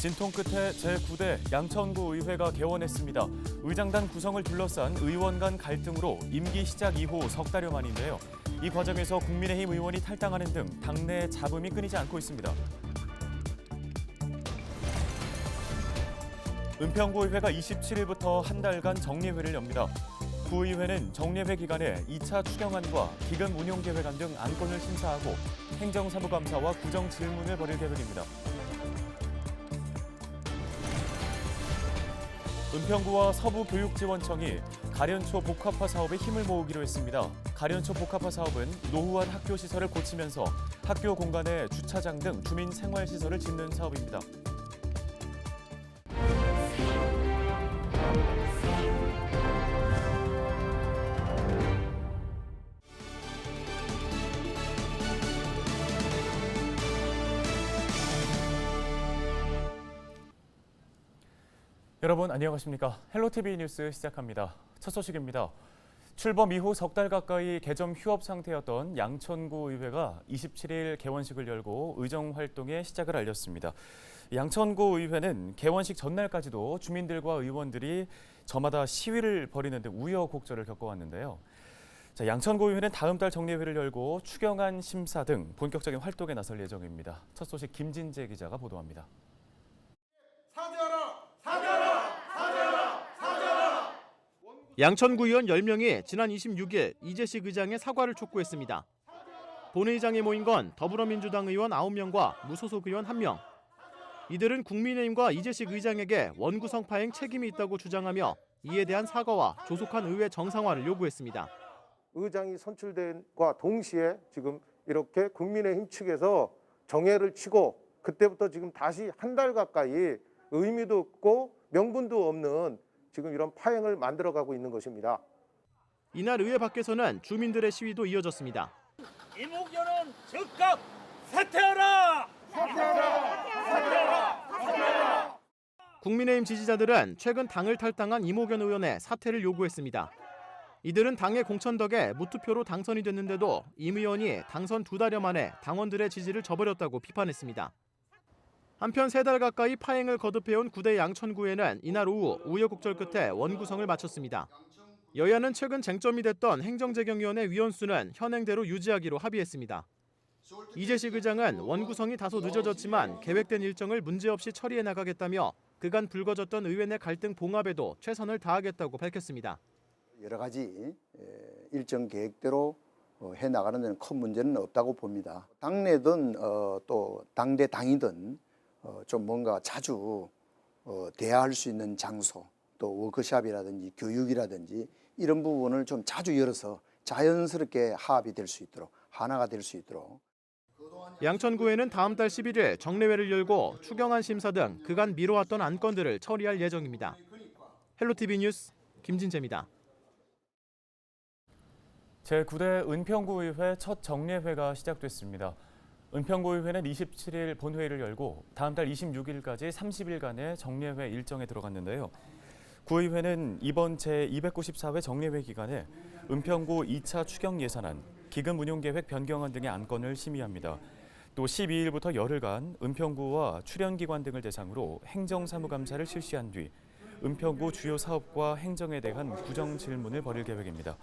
진통 끝에 제9대 양천구 의회가 개원했습니다. 의장단 구성을 둘러싼 의원 간 갈등으로 임기 시작 이후 석 달여 만인데요. 이 과정에서 국민의힘 의원이 탈당하는 등 당내 잡음이 끊이지 않고 있습니다. 은평구의회가 27일부터 한 달간 정례회를 엽니다. 구의회는 정례회 기간에 2차 추경안과 기금 운용 계획안 등 안건을 심사하고 행정사무감사와 구정 질문을 벌일 계획입니다. 은평구와 서부교육지원청이 가련초 복합화 사업에 힘을 모으기로 했습니다. 가련초 복합화 사업은 노후한 학교 시설을 고치면서 학교 공간에 주차장 등 주민 생활 시설을 짓는 사업입니다. 여러분 안녕하십니까? 헬로티비 뉴스 시작합니다. 첫 소식입니다. 출범 이후 석 달 가까이 개점 휴업 상태였던 양천구 의회가 27일 개원식을 열고 의정 활동의 시작을 알렸습니다. 양천구 의회는 개원식 전날까지도 주민들과 의원들이 저마다 시위를 벌이는 등 우여곡절을 겪어왔는데요. 양천구 의회는 다음 달 정례회를 열고 추경안 심사 등 본격적인 활동에 나설 예정입니다. 첫 소식 김진재 기자가 보도합니다. 양천구 의원 10명이 지난 26일 이재식 의장의 사과를 촉구했습니다. 본회의장에 모인 건 더불어민주당 의원 9명과 무소속 의원 1명. 이들은 국민의힘과 이재식 의장에게 원구성 파행 책임이 있다고 주장하며 이에 대한 사과와 조속한 의회 정상화를 요구했습니다. 의장이 선출된과 동시에 지금 이렇게 국민의힘 측에서 정회를 치고 그때부터 지금 다시 한 달 가까이 의미도 없고 명분도 없는 지금 이런 파행을 만들어가고 있는 것입니다. 이날 의회 밖에서는 주민들의 시위도 이어졌습니다. 이목현은 즉각 사퇴하라! 사퇴하라! 국민의힘 지지자들은 최근 당을 탈당한 이목현 의원의 사퇴를 요구했습니다. 이들은 당의 공천 덕에 무투표로 당선이 됐는데도 임 의원이 당선 2달여 만에 당원들의 지지를 저버렸다고 비판했습니다. 한편 3달 가까이 파행을 거듭해온 9대 양천구에는 이날 오후 우여곡절 끝에 원구성을 마쳤습니다. 여야는 최근 쟁점이 됐던 행정재경위원회 위원수는 현행대로 유지하기로 합의했습니다. 이재식 의장은 원구성이 다소 늦어졌지만 계획된 일정을 문제없이 처리해 나가겠다며 그간 불거졌던 의회 내 갈등 봉합에도 최선을 다하겠다고 밝혔습니다. 여러 가지 일정 계획대로 해나가는 데는 큰 문제는 없다고 봅니다. 당내든 또 당대 당이든 좀 뭔가 자주 대화할 수 있는 장소, 또 워크숍이라든지 교육이라든지 이런 부분을 좀 자주 열어서 자연스럽게 합이 될 수 있도록, 하나가 될 수 있도록. 양천구에는 다음 달 11일 정례회를 열고 추경안 심사 등 그간 미뤄왔던 안건들을 처리할 예정입니다. 헬로티비 뉴스 김진재입니다. 제9대 은평구의회 첫 정례회가 시작됐습니다. 은평구의회는 27일 본회의를 열고 다음 달 26일까지 30일간의 정례회 일정에 들어갔는데요. 구의회는 이번 제294회 정례회 기간에 은평구 2차 추경 예산안, 기금 운용 계획 변경안 등의 안건을 심의합니다. 또 12일부터 열흘간 은평구와 출연기관 등을 대상으로 행정사무감사를 실시한 뒤 은평구 주요 사업과 행정에 대한 구정 질문을 벌일 계획입니다.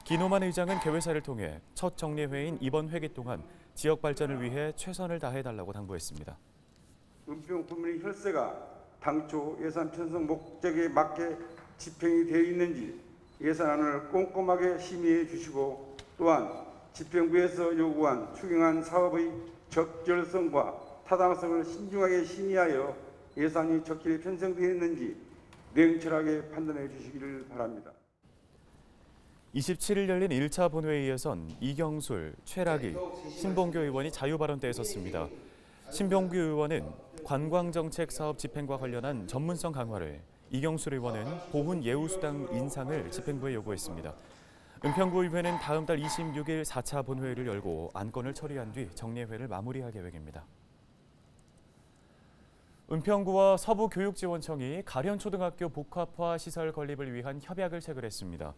기노만 의장은 개회사를 통해 첫 정례회인 이번 회기 동안 지역 발전을 위해 최선을 다해달라고 당부했습니다. 은평 구민의 혈세가 당초 예산 편성 목적에 맞게 집행이 되어 있는지 예산안을 꼼꼼하게 심의해 주시고 또한 집행부에서 요구한 추경안 사업의 적절성과 타당성을 신중하게 심의하여 예산이 적절히 편성되었는지 냉철하게 판단해 주시기를 바랍니다. 27일 열린 1차 본회의에선 이경술, 최락이, 신봉규 의원이 자유발언대에 섰습니다. 신봉규 의원은 관광정책 사업 집행과 관련한 전문성 강화를, 이경술 의원은 보훈 예우수당 인상을 집행부에 요구했습니다. 은평구 의회는 다음 달 26일 4차 본회의를 열고 안건을 처리한 뒤 정례회를 마무리할 계획입니다. 은평구와 서부교육지원청이 가련초등학교 복합화 시설 건립을 위한 협약을 체결했습니다.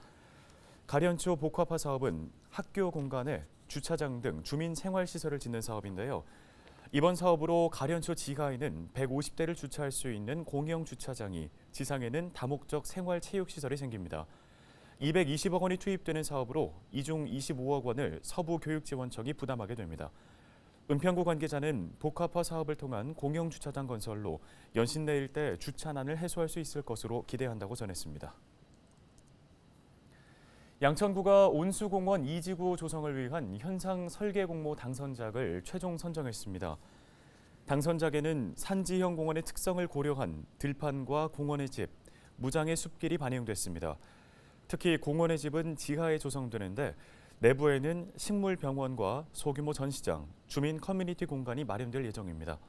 가련초 복합화 사업은 학교 공간에 주차장 등 주민 생활시설을 짓는 사업인데요. 이번 사업으로 가련초 지하에는 150대를 주차할 수 있는 공영 주차장이, 지상에는 다목적 생활체육시설이 생깁니다. 220억 원이 투입되는 사업으로 이 중 25억 원을 서부교육지원청이 부담하게 됩니다. 은평구 관계자는 복합화 사업을 통한 공영 주차장 건설로 연신내 일대 주차난을 해소할 수 있을 것으로 기대한다고 전했습니다. 양천구가 온수공원 2지구 조성을 위한 현상 설계 공모 당선작을 최종 선정했습니다. 당선작에는 산지형 공원의 특성을 고려한 들판과 공원의 집, 무장의 숲길이 반영됐습니다. 특히 공원의 집은 지하에 조성되는데 내부에는 식물병원과 소규모 전시장, 주민 커뮤니티 공간이 마련될 예정입니다.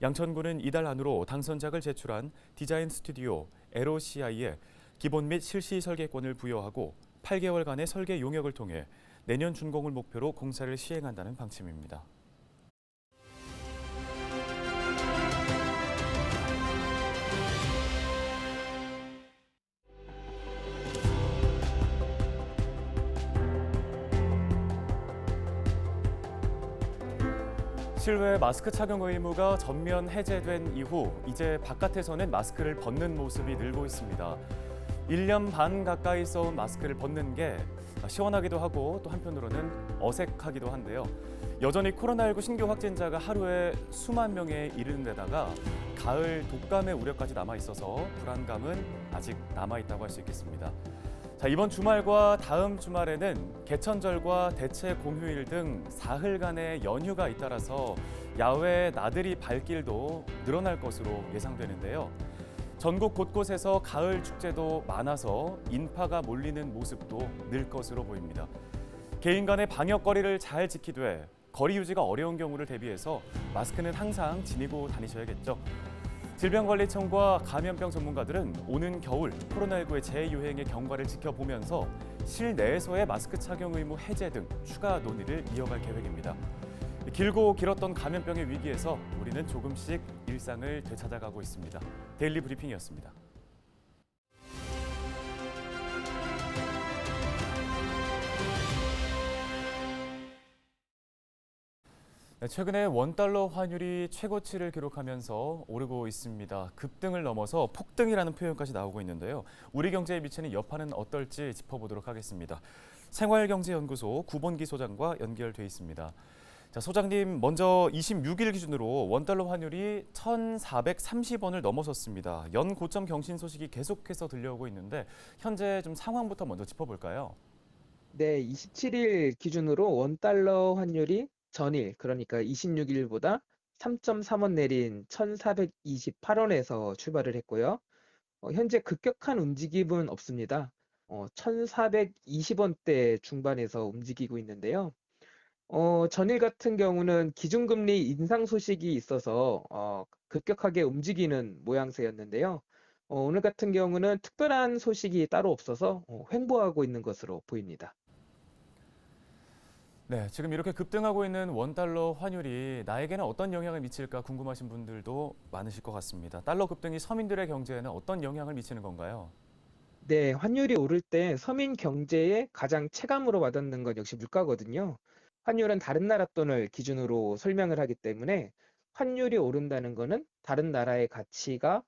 양천구는 이달 안으로 당선작을 제출한 디자인 스튜디오 LOCI에 기본 및 실시 설계권을 부여하고 8개월간의 설계 용역을 통해 내년 준공을 목표로 공사를 시행한다는 방침입니다. 실외 마스크 착용 의무가 전면 해제된 이후 이제 바깥에서는 마스크를 벗는 모습이 늘고 있습니다. 1년 반 가까이 써온 마스크를 벗는 게 시원하기도 하고 또 한편으로는 어색하기도 한데요. 여전히 코로나19 신규 확진자가 하루에 수만 명에 이르는 데다가 가을 독감의 우려까지 남아 있어서 불안감은 아직 남아 있다고 할 수 있겠습니다. 자, 이번 주말과 다음 주말에는 개천절과 대체 공휴일 등 사흘간의 연휴가 잇따라서 야외 나들이 발길도 늘어날 것으로 예상되는데요. 전국 곳곳에서 가을 축제도 많아서 인파가 몰리는 모습도 늘 것으로 보입니다. 개인 간의 방역 거리를 잘 지키되 거리 유지가 어려운 경우를 대비해서 마스크는 항상 지니고 다니셔야겠죠. 질병관리청과 감염병 전문가들은 오는 겨울 코로나19의 재유행의 경과를 지켜보면서 실내에서의 마스크 착용 의무 해제 등 추가 논의를 이어갈 계획입니다. 길고 길었던 감염병의 위기에서 우리는 조금씩 일상을 되찾아가고 있습니다. 데일리 브리핑이었습니다. 최근에 원달러 환율이 최고치를 기록하면서 오르고 있습니다. 급등을 넘어서 폭등이라는 표현까지 나오고 있는데요. 우리 경제에 미치는 여파는 어떨지 짚어보도록 하겠습니다. 생활경제연구소 구본기 소장과 연결돼 있습니다. 자, 소장님, 먼저 26일 기준으로 원달러 환율이 1,430원을 넘어섰습니다. 연 고점 경신 소식이 계속해서 들려오고 있는데 현재 좀 상황부터 먼저 짚어볼까요? 네, 27일 기준으로 원달러 환율이 전일, 그러니까 26일보다 3.3원 내린 1,428원에서 출발을 했고요. 현재 급격한 움직임은 없습니다. 1,420원대 중반에서 움직이고 있는데요. 전일 같은 경우는 기준금리 인상 소식이 있어서 급격하게 움직이는 모양새였는데요. 오늘 같은 경우는 특별한 소식이 따로 없어서 횡보하고 있는 것으로 보입니다. 네, 지금 이렇게 급등하고 있는 원달러 환율이 나에게는 어떤 영향을 미칠까 궁금하신 분들도 많으실 것 같습니다. 달러 급등이 서민들의 경제에는 어떤 영향을 미치는 건가요? 네, 환율이 오를 때 서민 경제에 가장 체감으로 와닿는 건 역시 물가거든요. 환율은 다른 나라 돈을 기준으로 설명을 하기 때문에 환율이 오른다는 거는 다른 나라의 가치가,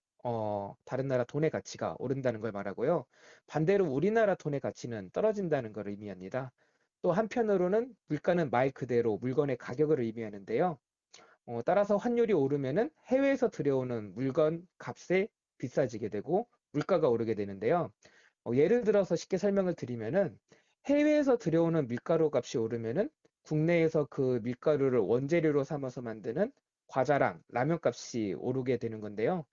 다른 나라 돈의 가치가 오른다는 걸 말하고요. 반대로 우리나라 돈의 가치는 떨어진다는 걸 의미합니다. 또 한편으로는 물가는 말 그대로 물건의 가격을 의미하는데요. 따라서 환율이 오르면은 해외에서 들여오는 물건 값이 비싸지게 되고 물가가 오르게 되는데요. 예를 들어서 쉽게 설명을 드리면은 해외에서 들여오는 밀가루 값이 오르면은 국내에서 그 밀가루를 원재료로 삼아서 만드는 과자랑 라면 값이 오르게 되는 건데요.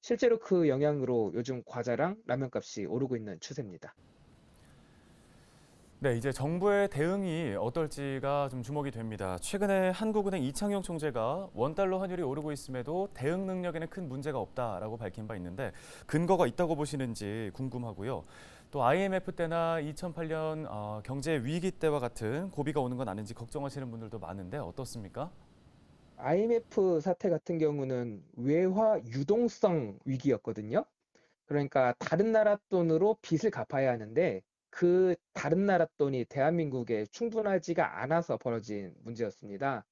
실제로 그 영향으로 요즘 과자랑 라면 값이 오르고 있는 추세입니다. 네, 이제 정부의 대응이 어떨지가 좀 주목이 됩니다. 최근에 한국은행 이창용 총재가 원달러 환율이 오르고 있음에도 대응 능력에는 큰 문제가 없다라고 밝힌 바 있는데 근거가 있다고 보시는지 궁금하고요. 또 IMF 때나 2008년 경제 위기 때와 같은 고비가 오는 건 아닌지 걱정하시는 분들도 많은데 어떻습니까? IMF 사태 같은 경우는 외화 유동성 위기였거든요. 그러니까 다른 나라 돈으로 빚을 갚아야 하는데 그 다른 나라 돈이 대한민국에 충분하지가 않아서 벌어진 문제였습니다.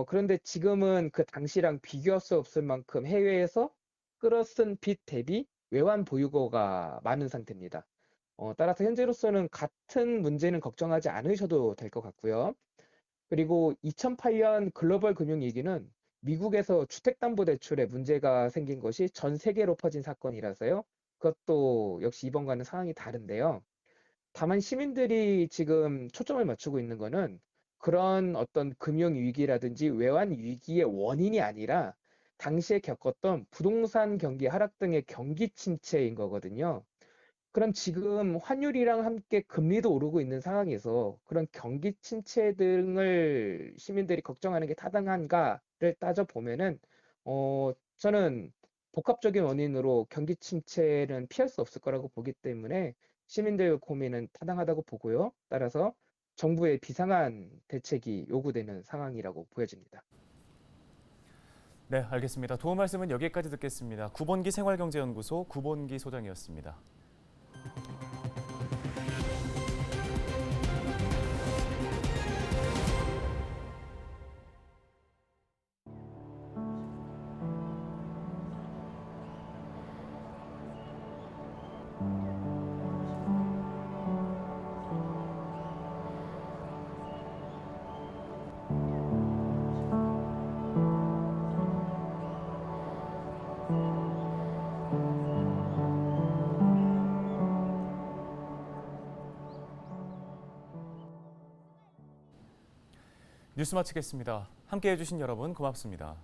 그런데 지금은 그 당시랑 비교할 수 없을 만큼 해외에서 끌어쓴 빚 대비 외환 보유고가 많은 상태입니다. 따라서 현재로서는 같은 문제는 걱정하지 않으셔도 될 것 같고요. 그리고 2008년 글로벌 금융위기는 미국에서 주택담보대출에 문제가 생긴 것이 전 세계로 퍼진 사건이라서요. 그것도 역시 이번과는 상황이 다른데요. 다만 시민들이 지금 초점을 맞추고 있는 거는 그런 어떤 금융위기라든지 외환위기의 원인이 아니라 당시에 겪었던 부동산 경기 하락 등의 경기 침체인 거거든요. 그럼 지금 환율이랑 함께 금리도 오르고 있는 상황에서 그런 경기 침체 등을 시민들이 걱정하는 게 타당한가를 따져보면은, 저는 복합적인 원인으로 경기 침체는 피할 수 없을 거라고 보기 때문에 시민들 고민은 타당하다고 보고요. 따라서 정부의 비상한 대책이 요구되는 상황이라고 보여집니다. 네, 알겠습니다. 도움 말씀은 여기까지 듣겠습니다. 구본기 생활경제연구소 구본기 소장이었습니다. 뉴스 마치겠습니다. 함께해 주신 여러분 고맙습니다.